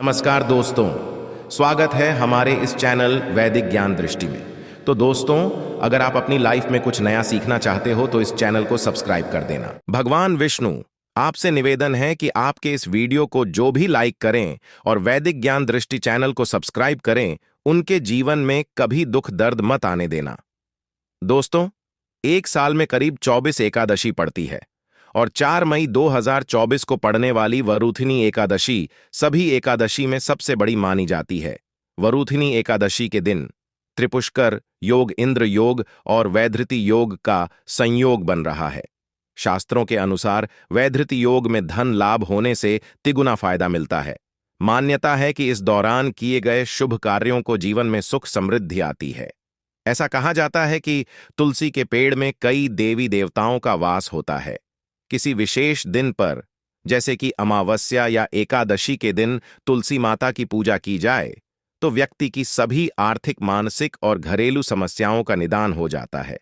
नमस्कार दोस्तों, स्वागत है हमारे इस चैनल वैदिक ज्ञान दृष्टि में। तो दोस्तों, अगर आप अपनी लाइफ में कुछ नया सीखना चाहते हो तो इस चैनल को सब्सक्राइब कर देना। भगवान विष्णु, आपसे निवेदन है कि आपके इस वीडियो को जो भी लाइक करें और वैदिक ज्ञान दृष्टि चैनल को सब्सक्राइब करें, उनके जीवन में कभी दुख दर्द मत आने देना। दोस्तों, एक साल में करीब 24 एकादशी पड़ती है और 4 मई 2024 को पड़ने वाली वरूथिनी एकादशी सभी एकादशी में सबसे बड़ी मानी जाती है। वरूथिनी एकादशी के दिन त्रिपुष्कर योग, इंद्र योग और वैधृति योग का संयोग बन रहा है। शास्त्रों के अनुसार वैधृति योग में धन लाभ होने से तिगुना फायदा मिलता है। मान्यता है कि इस दौरान किए गए शुभ कार्यों को जीवन में सुख समृद्धि आती है। ऐसा कहा जाता है कि तुलसी के पेड़ में कई देवी देवताओं का वास होता है। किसी विशेष दिन पर, जैसे कि अमावस्या या एकादशी के दिन तुलसी माता की पूजा की जाए तो व्यक्ति की सभी आर्थिक, मानसिक और घरेलू समस्याओं का निदान हो जाता है।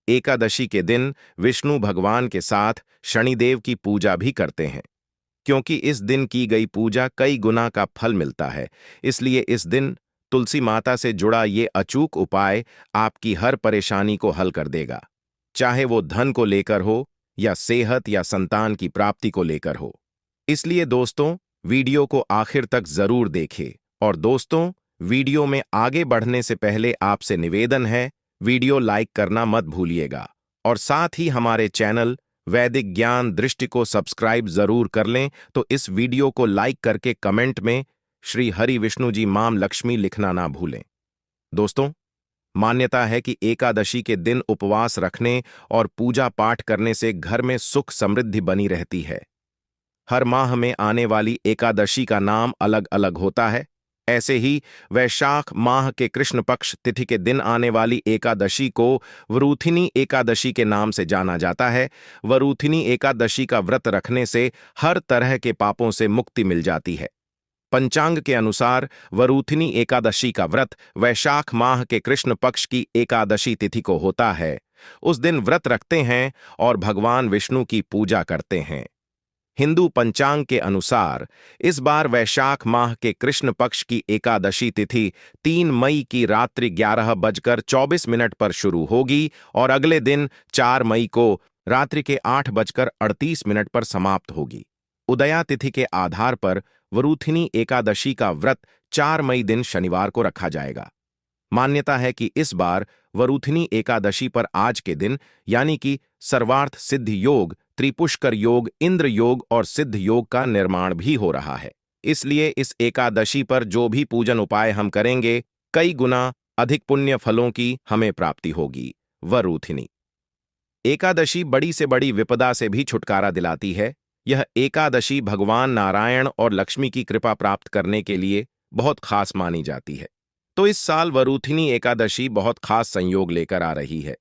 एकादशी के दिन विष्णु भगवान के साथ शनिदेव की पूजा भी करते हैं। क्योंकि इस दिन की गई पूजा कई गुना का फल मिलता है, इसलिए इस दिन तुलसी माता से जुड़ा ये अचूक उपाय आपकी हर परेशानी को हल कर देगा, चाहे वो धन को लेकर हो या सेहत या संतान की प्राप्ति को लेकर हो। इसलिए दोस्तों, वीडियो को आखिर तक जरूर देखें। और दोस्तों, वीडियो में आगे बढ़ने से पहले आपसे निवेदन है, वीडियो लाइक करना मत भूलिएगा और साथ ही हमारे चैनल वैदिक ज्ञान दृष्टि को सब्सक्राइब जरूर कर लें। तो इस वीडियो को लाइक करके कमेंट में श्री हरि विष्णु जी माम लक्ष्मी लिखना ना भूलें। दोस्तों, मान्यता है कि एकादशी के दिन उपवास रखने और पूजा पाठ करने से घर में सुख समृद्धि बनी रहती है। हर माह में आने वाली एकादशी का नाम अलग अलग होता है। ऐसे ही वैशाख माह के कृष्ण पक्ष तिथि के दिन आने वाली एकादशी को वरूथिनी एकादशी के नाम से जाना जाता है। वरूथिनी एकादशी का व्रत रखने से हर तरह के पापों से मुक्ति मिल जाती है। पंचांग के अनुसार वरूथिनी एकादशी का व्रत वैशाख माह के कृष्ण पक्ष की एकादशी तिथि को होता है। उस दिन व्रत रखते हैं और भगवान विष्णु की पूजा करते हैं। हिंदू पंचांग के अनुसार इस बार वैशाख माह के कृष्ण पक्ष की एकादशी तिथि 3 मई की रात्रि 11:24 पर शुरू होगी और अगले दिन 4 मई को रात्रि के 8:38 पर समाप्त होगी। उदया तिथि के आधार पर वरूथिनी एकादशी का व्रत 4 मई दिन शनिवार को रखा जाएगा। मान्यता है कि इस बार वरूथिनी एकादशी पर आज के दिन यानी कि सर्वार्थ सिद्ध योग, त्रिपुष्कर योग, इंद्र योग और सिद्ध योग का निर्माण भी हो रहा है। इसलिए इस एकादशी पर जो भी पूजन उपाय हम करेंगे, कई गुना अधिक पुण्य फलों की हमें प्राप्ति होगी। वरूथिनी एकादशी बड़ी से बड़ी विपदा से भी छुटकारा दिलाती है। यह एकादशी भगवान नारायण और लक्ष्मी की कृपा प्राप्त करने के लिए बहुत खास मानी जाती है। तो इस साल वरूथिनी एकादशी बहुत खास संयोग लेकर आ रही है।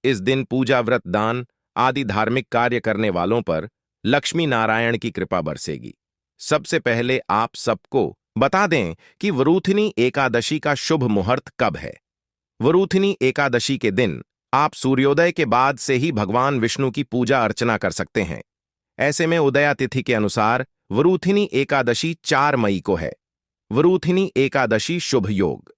इस दिन पूजा, व्रत, दान आदि धार्मिक कार्य करने वालों पर लक्ष्मी नारायण की कृपा बरसेगी। सबसे पहले आप सबको बता दें कि वरूथिनी एकादशी का शुभ मुहूर्त कब है। वरूथिनी एकादशी के दिन आप सूर्योदय के बाद से ही भगवान विष्णु की पूजा अर्चना कर सकते हैं। ऐसे में उदया तिथि के अनुसार वरूथिनी एकादशी 4 मई को है। वरूथिनी एकादशी शुभ योग।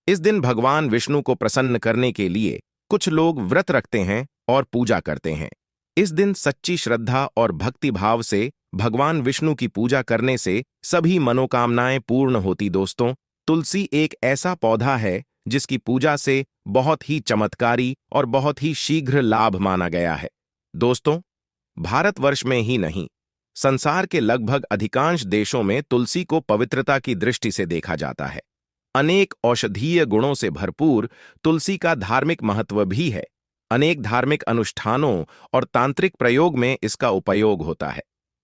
इस दिन भगवान विष्णु को प्रसन्न करने के लिए कुछ लोग व्रत रखते हैं और पूजा करते हैं। इस दिन सच्ची श्रद्धा और भक्ति भाव से भगवान विष्णु की पूजा करने से सभी मनोकामनाएं पूर्ण होती। दोस्तों, तुलसी एक ऐसा पौधा है जिसकी पूजा से बहुत ही चमत्कारी और बहुत ही शीघ्र लाभ माना गया है। दोस्तों, भारतवर्ष में ही नहीं, संसार के लगभग अधिकांश देशों में तुलसी को पवित्रता की दृष्टि से देखा जाता है। अनेक औषधीय गुणों से भरपूर तुलसी का धार्मिक महत्व भी है। अनेक धार्मिक अनुष्ठानों और तांत्रिक प्रयोग में इसका उपयोग होता है।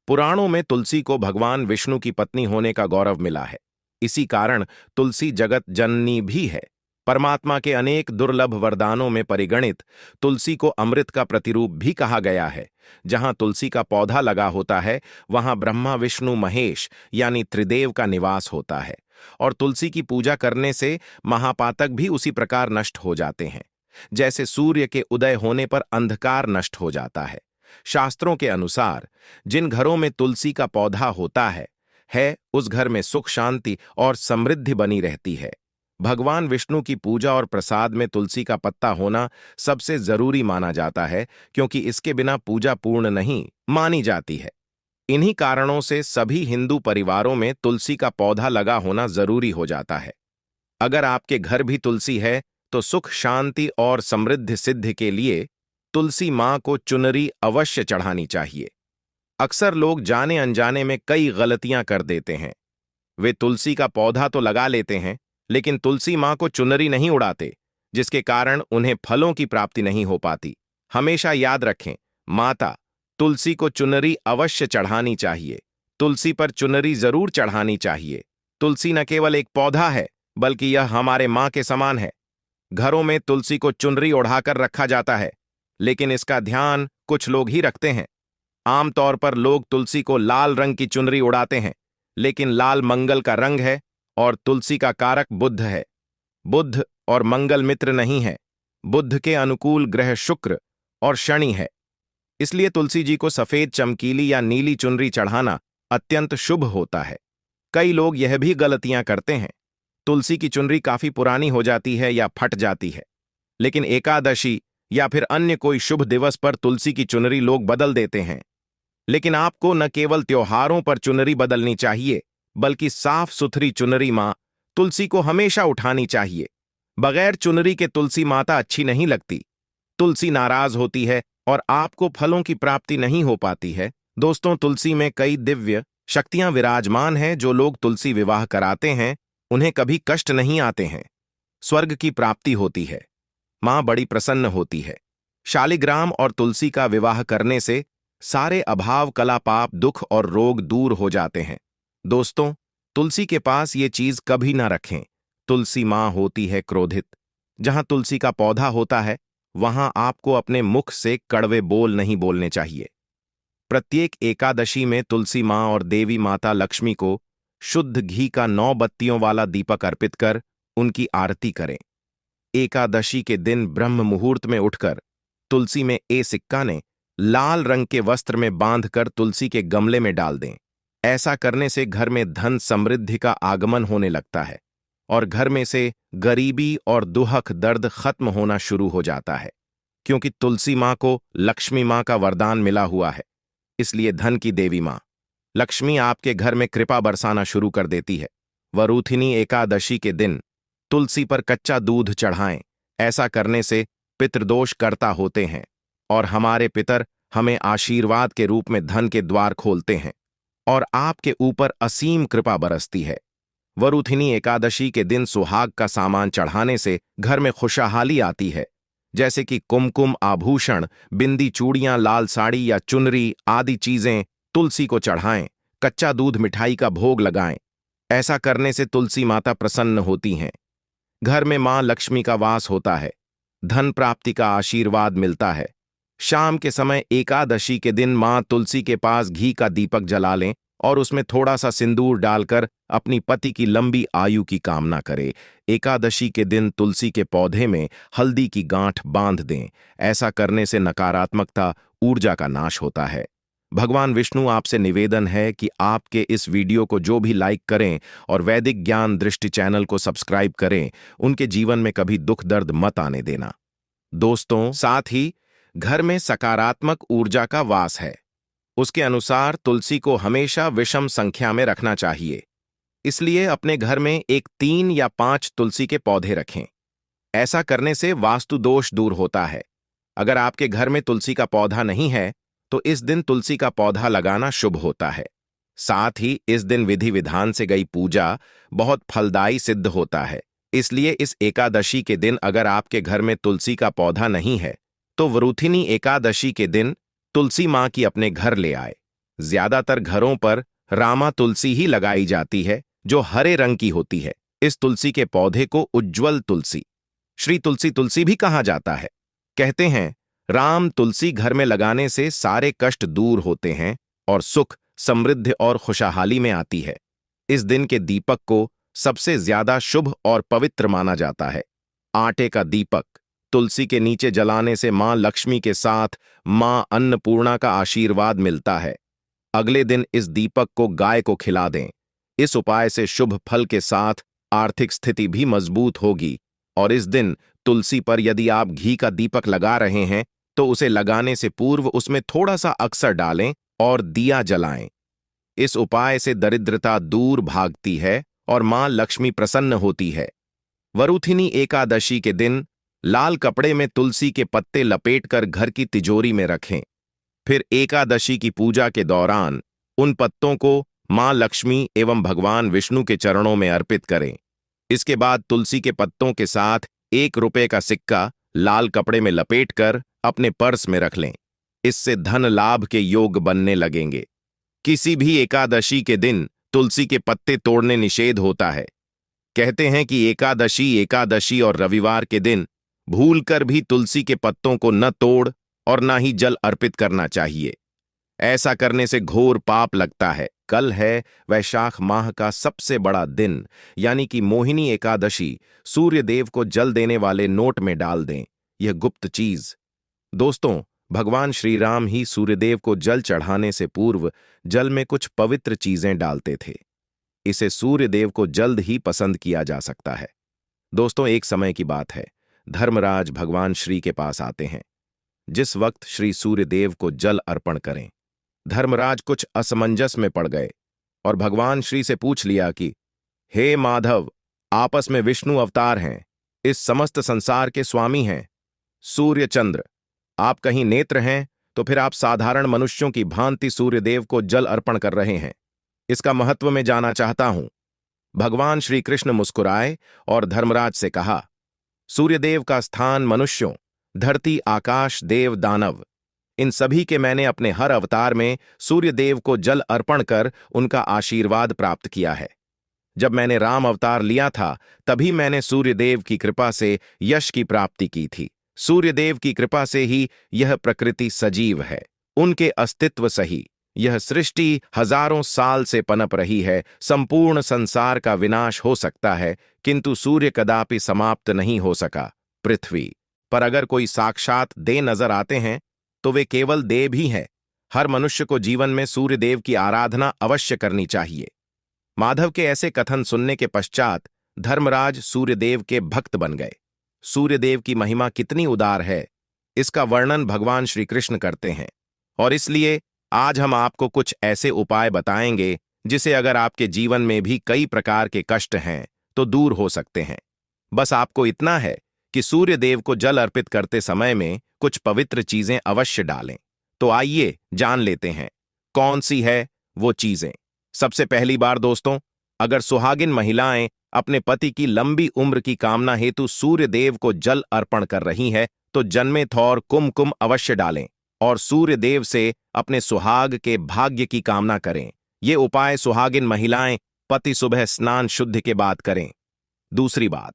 पुराणों में तुलसी को भगवान विष्णु की पत्नी होने का गौरव मिला है। इसी कारण तुलसी जगत जननी भी है। परमात्मा के अनेक दुर्लभ वरदानों में परिगणित तुलसी को अमृत का प्रतिरूप भी कहा गया है। जहां तुलसी का पौधा लगा होता है, वहां ब्रह्मा, विष्णु, महेश यानी त्रिदेव का निवास होता है। और तुलसी की पूजा करने से महापातक भी उसी प्रकार नष्ट हो जाते हैं, जैसे सूर्य के उदय होने पर अंधकार नष्ट हो जाता है। शास्त्रों के अनुसार जिन घरों में तुलसी का पौधा होता है, है, उस घर में सुख शांति और समृद्धि बनी रहती है। भगवान विष्णु की पूजा और प्रसाद में तुलसी का पत्ता होना सबसे जरूरी माना जाता है, क्योंकि इसके बिना पूजा पूर्ण नहीं मानी जाती है। इन्हीं कारणों से सभी हिंदू परिवारों में तुलसी का पौधा लगा होना जरूरी हो जाता है। अगर आपके घर भी तुलसी है तो सुख शांति और समृद्धि सिद्धि के लिए तुलसी मां को चुनरी अवश्य चढ़ानी चाहिए। अक्सर लोग जाने अनजाने में कई गलतियां कर देते हैं। वे तुलसी का पौधा तो लगा लेते हैं, लेकिन तुलसी मां को चुनरी नहीं उड़ाते, जिसके कारण उन्हें फलों की प्राप्ति नहीं हो पाती। हमेशा याद रखें, माता तुलसी को चुनरी अवश्य चढ़ानी चाहिए। तुलसी पर चुनरी जरूर चढ़ानी चाहिए। तुलसी न केवल एक पौधा है, बल्कि यह हमारे मां के समान है। घरों में तुलसी को चुनरी ओढ़ाकर रखा जाता है, लेकिन इसका ध्यान कुछ लोग ही रखते हैं। आमतौर पर लोग तुलसी को लाल रंग की चुनरी उड़ाते हैं, लेकिन लाल मंगल का रंग है और तुलसी का कारक बुध है। बुध और मंगल मित्र नहीं है। बुध के अनुकूल ग्रह शुक्र और शनि है। इसलिए तुलसी जी को सफेद चमकीली या नीली चुनरी चढ़ाना अत्यंत शुभ होता है। कई लोग यह भी गलतियां करते हैं। तुलसी की चुनरी काफी पुरानी हो जाती है या फट जाती है, लेकिन एकादशी या फिर अन्य कोई शुभ दिवस पर तुलसी की चुनरी लोग बदल देते हैं। लेकिन आपको न केवल त्योहारों पर चुनरी बदलनी चाहिए, बल्कि साफ सुथरी चुनरी मां तुलसी को हमेशा उठानी चाहिए। बगैर चुनरी के तुलसी माता अच्छी नहीं लगती। तुलसी नाराज होती है और आपको फलों की प्राप्ति नहीं हो पाती है। दोस्तों, तुलसी में कई दिव्य शक्तियां विराजमान हैं। जो लोग तुलसी विवाह कराते हैं, उन्हें कभी कष्ट नहीं आते हैं। स्वर्ग की प्राप्ति होती है। मां बड़ी प्रसन्न होती है। शालिग्राम और तुलसी का विवाह करने से सारे अभाव, कला, पाप, दुख और रोग दूर हो जाते हैं। दोस्तों, तुलसी के पास ये चीज कभी ना रखें। तुलसी मां होती है क्रोधित। जहां तुलसी का पौधा होता है, वहां आपको अपने मुख से कड़वे बोल नहीं बोलने चाहिए। प्रत्येक एकादशी में तुलसी मां और देवी माता लक्ष्मी को शुद्ध घी का 9 बत्तियों वाला दीपक अर्पित कर उनकी आरती करें। एकादशी के दिन ब्रह्म मुहूर्त में उठकर तुलसी में सिक्का ने लाल रंग के वस्त्र में बांधकर तुलसी के गमले में डाल दें। ऐसा करने से घर में धन समृद्धि का आगमन होने लगता है और घर में से गरीबी और दुहक दर्द खत्म होना शुरू हो जाता है। क्योंकि तुलसी मां को लक्ष्मी मां का वरदान मिला हुआ है, इसलिए धन की देवी मां लक्ष्मी आपके घर में कृपा बरसाना शुरू कर देती है। वरूथिनी एकादशी के दिन तुलसी पर कच्चा दूध चढ़ाएं। ऐसा करने से पितृदोष कर्ता होते हैं और हमारे पितर हमें आशीर्वाद के रूप में धन के द्वार खोलते हैं और आपके ऊपर असीम कृपा बरसती है। वरूथिनी एकादशी के दिन सुहाग का सामान चढ़ाने से घर में खुशहाली आती है, जैसे कि कुमकुम, आभूषण, बिंदी, चूड़ियां, लाल साड़ी या चुनरी आदि चीजें तुलसी को चढ़ाएं। कच्चा दूध, मिठाई का भोग लगाएं। ऐसा करने से तुलसी माता प्रसन्न होती हैं। घर में मां लक्ष्मी का वास होता है। धन प्राप्ति का आशीर्वाद मिलता है। शाम के समय एकादशी के दिन मां तुलसी के पास घी का दीपक जला लें और उसमें थोड़ा सा सिंदूर डालकर अपनी पति की लंबी आयु की कामना करें। एकादशी के दिन तुलसी के पौधे में हल्दी की गांठ बांध दें। ऐसा करने से नकारात्मकता, ऊर्जा का नाश होता है। भगवान विष्णु आपसे निवेदन है कि आपके इस वीडियो को जो भी लाइक करें और वैदिक ज्ञान दृष्टि चैनल को सब्सक्राइब करें, उनके जीवन में कभी दुख दर्द मत आने देना। दोस्तों, साथ ही घर में सकारात्मक ऊर्जा का वास है। उसके अनुसार तुलसी को हमेशा विषम संख्या में रखना चाहिए। इसलिए अपने घर में एक 3 या 5 तुलसी के पौधे रखें। ऐसा करने से वास्तु दोष दूर होता है। अगर आपके घर में तुलसी का पौधा नहीं है, तो इस दिन तुलसी का पौधा लगाना शुभ होता है। साथ ही इस दिन विधि विधान से गई पूजा बहुत फलदायी सिद्ध होता है। इसलिए इस एकादशी के दिन अगर आपके घर में तुलसी का पौधा नहीं है, तो वरूथिनी एकादशी के दिन तुलसी मां की अपने घर ले आए। ज्यादातर घरों पर रामा तुलसी ही लगाई जाती है, जो हरे रंग की होती है। इस तुलसी के पौधे को उज्ज्वल तुलसी, श्री तुलसी तुलसी भी कहा जाता है। कहते हैं, राम तुलसी घर में लगाने से सारे कष्ट दूर होते हैं और सुख, समृद्धि और खुशहाली में आती है। इस दिन के दीपक को सबसे ज्यादा शुभ और पवित्र माना जाता है। आटे का दीपक तुलसी के नीचे जलाने से मां लक्ष्मी के साथ मां अन्नपूर्णा का आशीर्वाद मिलता है। अगले दिन इस दीपक को गाय को खिला दें। इस उपाय से शुभ फल के साथ आर्थिक स्थिति भी मजबूत होगी। और इस दिन तुलसी पर यदि आप घी का दीपक लगा रहे हैं तो उसे लगाने से पूर्व उसमें थोड़ा सा अक्सर डालें और दिया जलाएं। इस उपाय से दरिद्रता दूर भागती है और मां लक्ष्मी प्रसन्न होती है। वरुथिनी एकादशी के दिन लाल कपड़े में तुलसी के पत्ते लपेटकर घर की तिजोरी में रखें। फिर एकादशी की पूजा के दौरान उन पत्तों को मां लक्ष्मी एवं भगवान विष्णु के चरणों में अर्पित करें। इसके बाद तुलसी के पत्तों के साथ 1 रुपए का सिक्का लाल कपड़े में लपेटकर अपने पर्स में रख लें। इससे धन लाभ के योग बनने लगेंगे। किसी भी एकादशी के दिन तुलसी के पत्ते तोड़ने निषेध होता है। कहते हैं कि एकादशी और रविवार के दिन भूलकर भी तुलसी के पत्तों को न तोड़ और न ही जल अर्पित करना चाहिए। ऐसा करने से घोर पाप लगता है। कल है वैशाख माह का सबसे बड़ा दिन, यानी कि मोहिनी एकादशी। सूर्य देव को जल देने वाले नोट में डाल दें, यह गुप्त चीज। दोस्तों, भगवान श्री राम ही सूर्यदेव को जल चढ़ाने से पूर्व जल में कुछ पवित्र चीजें डालते थे। इसे सूर्यदेव को जल्द ही पसंद किया जा सकता है। दोस्तों, एक समय की बात है, धर्मराज भगवान श्री के पास आते हैं। जिस वक्त श्री सूर्यदेव को जल अर्पण करें, धर्मराज कुछ असमंजस में पड़ गए और भगवान श्री से पूछ लिया कि हे माधव, आपस में विष्णु अवतार हैं, इस समस्त संसार के स्वामी हैं। सूर्य चंद्र, आप कहीं नेत्र हैं तो फिर आप साधारण मनुष्यों की भांति सूर्यदेव को जल अर्पण कर रहे हैं। इसका महत्व मैं जानना चाहता हूं। भगवान श्री कृष्ण मुस्कुराए और धर्मराज से कहा, सूर्यदेव का स्थान मनुष्यों, धरती, आकाश, देव, दानव, इन सभी के मैंने अपने हर अवतार में सूर्यदेव को जल अर्पण कर उनका आशीर्वाद प्राप्त किया है। जब मैंने राम अवतार लिया था तभी मैंने सूर्यदेव की कृपा से यश की प्राप्ति की थी। सूर्यदेव की कृपा से ही यह प्रकृति सजीव है। उनके अस्तित्व सही यह सृष्टि हजारों साल से पनप रही है। संपूर्ण संसार का विनाश हो सकता है किंतु सूर्य कदापि समाप्त नहीं हो सका। पृथ्वी पर अगर कोई साक्षात देव नजर आते हैं तो वे केवल देव ही हैं। हर मनुष्य को जीवन में सूर्यदेव की आराधना अवश्य करनी चाहिए। माधव के ऐसे कथन सुनने के पश्चात धर्मराज सूर्यदेव के भक्त बन गए। सूर्यदेव की महिमा कितनी उदार है, इसका वर्णन भगवान श्री कृष्ण करते हैं। और इसलिए आज हम आपको कुछ ऐसे उपाय बताएंगे जिसे अगर आपके जीवन में भी कई प्रकार के कष्ट हैं तो दूर हो सकते हैं। बस आपको इतना है कि सूर्यदेव को जल अर्पित करते समय में कुछ पवित्र चीजें अवश्य डालें। तो आइए जान लेते हैं कौन सी है वो चीजें। सबसे पहली बार दोस्तों, अगर सुहागिन महिलाएं अपने पति की लंबी उम्र की कामना हेतु सूर्यदेव को जल अर्पण कर रही है तो जन्मेथौर कुमकुम अवश्य डालें और सूर्यदेव से अपने सुहाग के भाग्य की कामना करें। ये उपाय सुहागिन महिलाएं पति सुबह स्नान शुद्ध के बाद करें। दूसरी बात,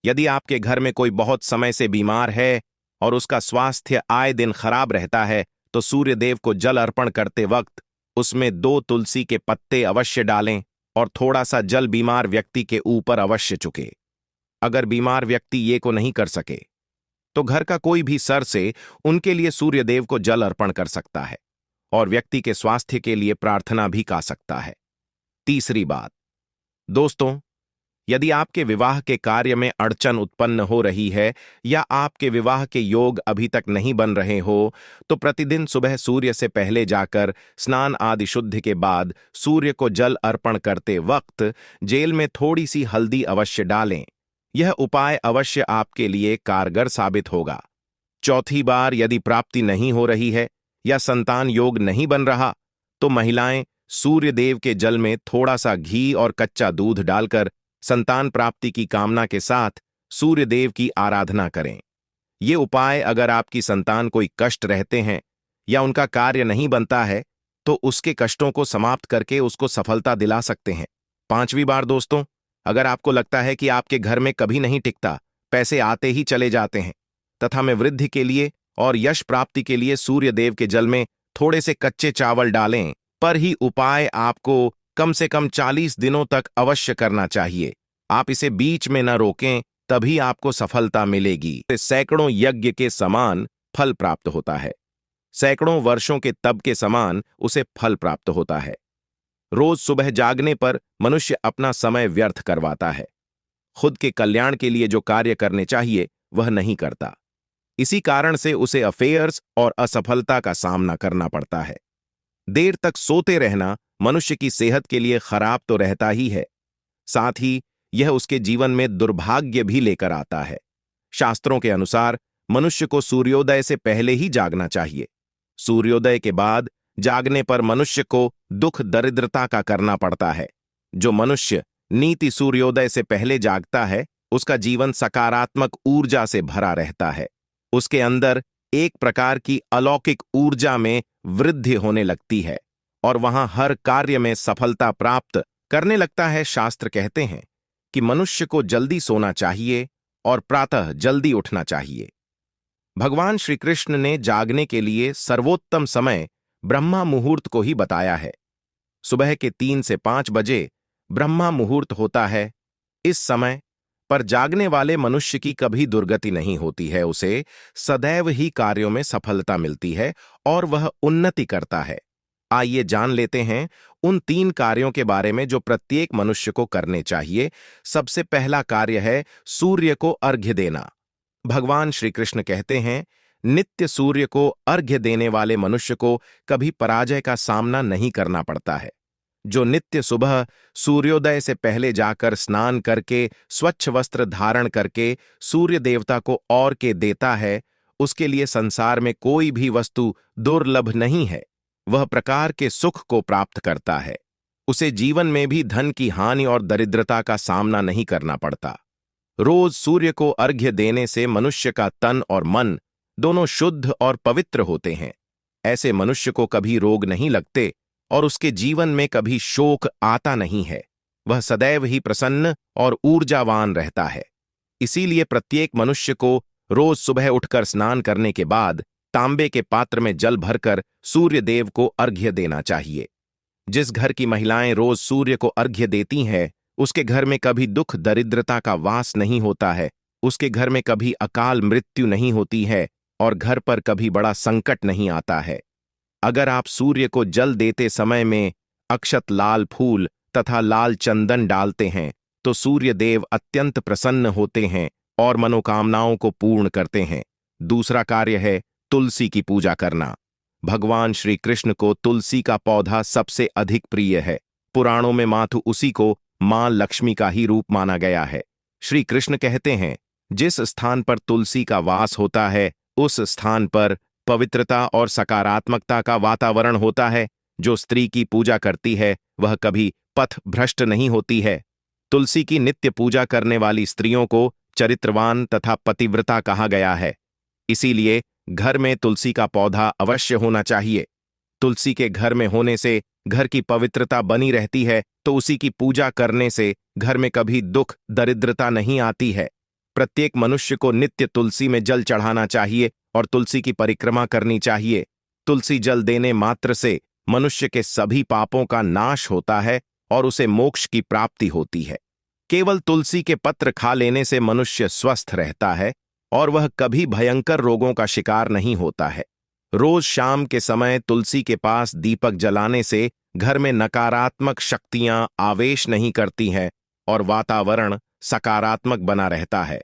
यदि आपके घर में कोई बहुत समय से बीमार है और उसका स्वास्थ्य आए दिन खराब रहता है तो सूर्यदेव को जल अर्पण करते वक्त उसमें 2 तुलसी के पत्ते अवश्य डालें और थोड़ा सा जल बीमार व्यक्ति के ऊपर अवश्य चुके। अगर बीमार व्यक्ति ये को नहीं कर सके तो घर का कोई भी सर से उनके लिए सूर्यदेव को जल अर्पण कर सकता है और व्यक्ति के स्वास्थ्य के लिए प्रार्थना भी कर सकता है। तीसरी बात, दोस्तों, यदि आपके विवाह के कार्य में अड़चन उत्पन्न हो रही है या आपके विवाह के योग अभी तक नहीं बन रहे हो तो प्रतिदिन सुबह सूर्य से पहले जाकर स्नान आदि शुद्ध के बाद सूर्य को जल अर्पण करते वक्त जेल में थोड़ी सी हल्दी अवश्य डालें। यह उपाय अवश्य आपके लिए कारगर साबित होगा। चौथी बार, यदि प्राप्ति नहीं हो रही है या संतान योग नहीं बन रहा तो महिलाएं सूर्यदेव के जल में थोड़ा सा घी और कच्चा दूध डालकर संतान प्राप्ति की कामना के साथ सूर्यदेव की आराधना करें। ये उपाय अगर आपकी संतान कोई कष्ट रहते हैं या उनका कार्य नहीं बनता है तो उसके कष्टों को समाप्त करके उसको सफलता दिला सकते हैं। पांचवी बार दोस्तों, अगर आपको लगता है कि आपके घर में कभी नहीं टिकता, पैसे आते ही चले जाते हैं तथा में वृद्धि के लिए और यश प्राप्ति के लिए सूर्यदेव के जल में थोड़े से कच्चे चावल डालें, पर ही उपाय आपको कम से कम 40 दिनों तक अवश्य करना चाहिए। आप इसे बीच में न रोकें, तभी आपको सफलता मिलेगी। सैकड़ों यज्ञ के समान फल प्राप्त होता है। सैकड़ों वर्षों के तप के समान उसे फल प्राप्त होता है। रोज सुबह जागने पर मनुष्य अपना समय व्यर्थ करवाता है। खुद के कल्याण के लिए जो कार्य करने चाहिए वह नहीं करता। इसी कारण से उसे अफेयर्स और असफलता का सामना करना पड़ता है। देर तक सोते रहना मनुष्य की सेहत के लिए खराब तो रहता ही है, साथ ही यह उसके जीवन में दुर्भाग्य भी लेकर आता है। शास्त्रों के अनुसार मनुष्य को सूर्योदय से पहले ही जागना चाहिए। सूर्योदय के बाद जागने पर मनुष्य को दुख दरिद्रता का करना पड़ता है। जो मनुष्य नीति सूर्योदय से पहले जागता है उसका जीवन सकारात्मक ऊर्जा से भरा रहता है। उसके अंदर एक प्रकार की अलौकिक ऊर्जा में वृद्धि होने लगती है और वहां हर कार्य में सफलता प्राप्त करने लगता है। शास्त्र कहते हैं कि मनुष्य को जल्दी सोना चाहिए और प्रातः जल्दी उठना चाहिए। भगवान श्री कृष्ण ने जागने के लिए सर्वोत्तम समय ब्रह्मा मुहूर्त को ही बताया है। सुबह के 3 से 5 बजे ब्रह्मा मुहूर्त होता है। इस समय पर जागने वाले मनुष्य की कभी दुर्गति नहीं होती है, उसे सदैव ही कार्यों में सफलता मिलती है और वह उन्नति करता है। आइए जान लेते हैं उन 3 कार्यों के बारे में जो प्रत्येक मनुष्य को करने चाहिए। सबसे पहला कार्य है सूर्य को अर्घ्य देना। भगवान श्री कृष्ण कहते हैं, नित्य सूर्य को अर्घ्य देने वाले मनुष्य को कभी पराजय का सामना नहीं करना पड़ता है। जो नित्य सुबह सूर्योदय से पहले जाकर स्नान करके स्वच्छ वस्त्र धारण करके सूर्य देवता को अर्घ्य देता है, उसके लिए संसार में कोई भी वस्तु दुर्लभ नहीं है। वह प्रकार के सुख को प्राप्त करता है। उसे जीवन में भी धन की हानि और दरिद्रता का सामना नहीं करना पड़ता। रोज सूर्य को अर्घ्य देने से मनुष्य का तन और मन दोनों शुद्ध और पवित्र होते हैं। ऐसे मनुष्य को कभी रोग नहीं लगते और उसके जीवन में कभी शोक आता नहीं है। वह सदैव ही प्रसन्न और ऊर्जावान रहता है। इसीलिए प्रत्येक मनुष्य को रोज सुबह उठकर स्नान करने के बाद तांबे के पात्र में जल भरकर सूर्य देव को अर्घ्य देना चाहिए। जिस घर की महिलाएं रोज सूर्य को अर्घ्य देती हैं, उसके घर में कभी दुख दरिद्रता का वास नहीं होता है, उसके घर में कभी अकाल मृत्यु नहीं होती है और घर पर कभी बड़ा संकट नहीं आता है। अगर आप सूर्य को जल देते समय में अक्षत लाल फूल तथा लाल चंदन डालते हैं तो सूर्य देव अत्यंत प्रसन्न होते हैं और मनोकामनाओं को पूर्ण करते हैं। दूसरा कार्य है तुलसी की पूजा करना। भगवान श्री कृष्ण को तुलसी का पौधा सबसे अधिक प्रिय है। पुराणों में माथु उसी को मां लक्ष्मी का ही रूप माना गया है। श्री कृष्ण कहते हैं, जिस स्थान पर तुलसी का वास होता है उस स्थान पर पवित्रता और सकारात्मकता का वातावरण होता है। जो स्त्री की पूजा करती है वह कभी पथ भ्रष्ट नहीं होती है। तुलसी की नित्य पूजा करने वाली स्त्रियों को चरित्रवान तथा पतिव्रता कहा गया है। इसीलिए घर में तुलसी का पौधा अवश्य होना चाहिए। तुलसी के घर में होने से घर की पवित्रता बनी रहती है, तो उसी की पूजा करने से घर में कभी दुख दरिद्रता नहीं आती है। प्रत्येक मनुष्य को नित्य तुलसी में जल चढ़ाना चाहिए और तुलसी की परिक्रमा करनी चाहिए। तुलसी जल देने मात्र से मनुष्य के सभी पापों का नाश होता है और उसे मोक्ष की प्राप्ति होती है। केवल तुलसी के पत्र खा लेने से मनुष्य स्वस्थ रहता है और वह कभी भयंकर रोगों का शिकार नहीं होता है। रोज शाम के समय तुलसी के पास दीपक जलाने से घर में नकारात्मक शक्तियां आवेश नहीं करती हैं और वातावरण सकारात्मक बना रहता है।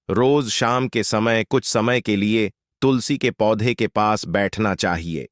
रोज शाम के समय कुछ समय के लिए तुलसी के पौधे के पास बैठना चाहिए।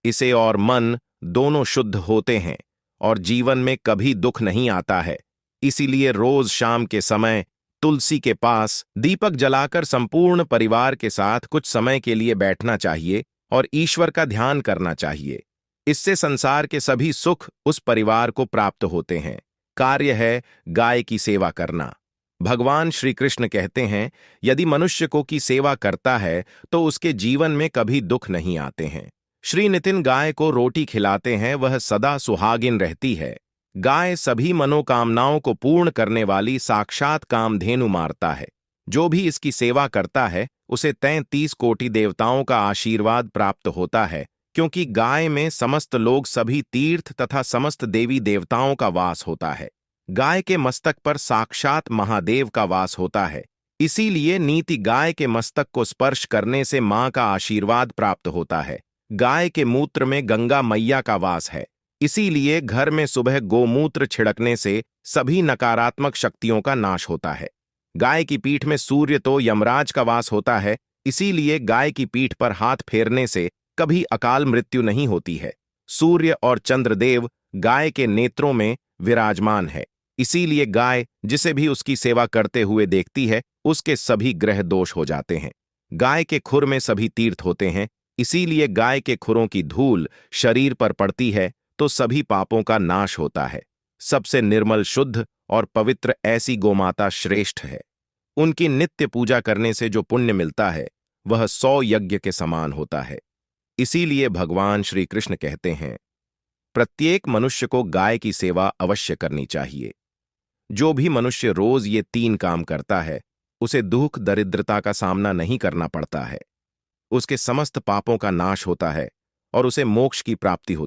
इसे और मन दोनों शुद्ध होते हैं और जीवन में कभी दुख नहीं आता है। इसीलिए रोज शाम के समय तुलसी के पास दीपक जलाकर संपूर्ण परिवार के साथ कुछ समय के लिए बैठना चाहिए और ईश्वर का ध्यान करना चाहिए। इससे संसार के सभी सुख उस परिवार को प्राप्त होते हैं। कार्य है गाय की सेवा करना। भगवान श्री कृष्ण कहते हैं, यदि मनुष्य को की सेवा करता है तो उसके जीवन में कभी दुख नहीं आते हैं। श्री नितिन गाय को रोटी खिलाते हैं, वह सदा सुहागिन रहती है। गाय सभी मनोकामनाओं को पूर्ण करने वाली साक्षात कामधेनु मारता है। जो भी इसकी सेवा करता है उसे 33 कोटि देवताओं का आशीर्वाद प्राप्त होता है, क्योंकि गाय में समस्त लोग सभी तीर्थ तथा समस्त देवी देवताओं का वास होता है। गाय के मस्तक पर साक्षात महादेव का वास होता है। इसीलिए नीति गाय के मस्तक को स्पर्श करने से मां का आशीर्वाद प्राप्त होता है। गाय के मूत्र में गंगा मैया का वास है, इसीलिए घर में सुबह गोमूत्र छिड़कने से सभी नकारात्मक शक्तियों का नाश होता है। गाय की पीठ में सूर्य तो यमराज का वास होता है, इसीलिए गाय की पीठ पर हाथ फेरने से कभी अकाल मृत्यु नहीं होती है। सूर्य और चंद्रदेव गाय के नेत्रों में विराजमान है, इसीलिए गाय जिसे भी उसकी सेवा करते हुए देखती है उसके सभी ग्रह दोष हो जाते हैं। गाय के खुर में सभी तीर्थ होते हैं, इसीलिए गाय के खुरों की धूल शरीर पर पड़ती है तो सभी पापों का नाश होता है। सबसे निर्मल, शुद्ध और पवित्र ऐसी गोमाता श्रेष्ठ है। उनकी नित्य पूजा करने से जो पुण्य मिलता है वह 100 यज्ञ के समान होता है। इसीलिए भगवान श्री कृष्ण कहते हैं, प्रत्येक मनुष्य को गाय की सेवा अवश्य करनी चाहिए। जो भी मनुष्य रोज ये 3 काम करता है उसे दुख दरिद्रता का सामना नहीं करना पड़ता है, उसके समस्त पापों का नाश होता है और उसे मोक्ष की प्राप्ति होती है।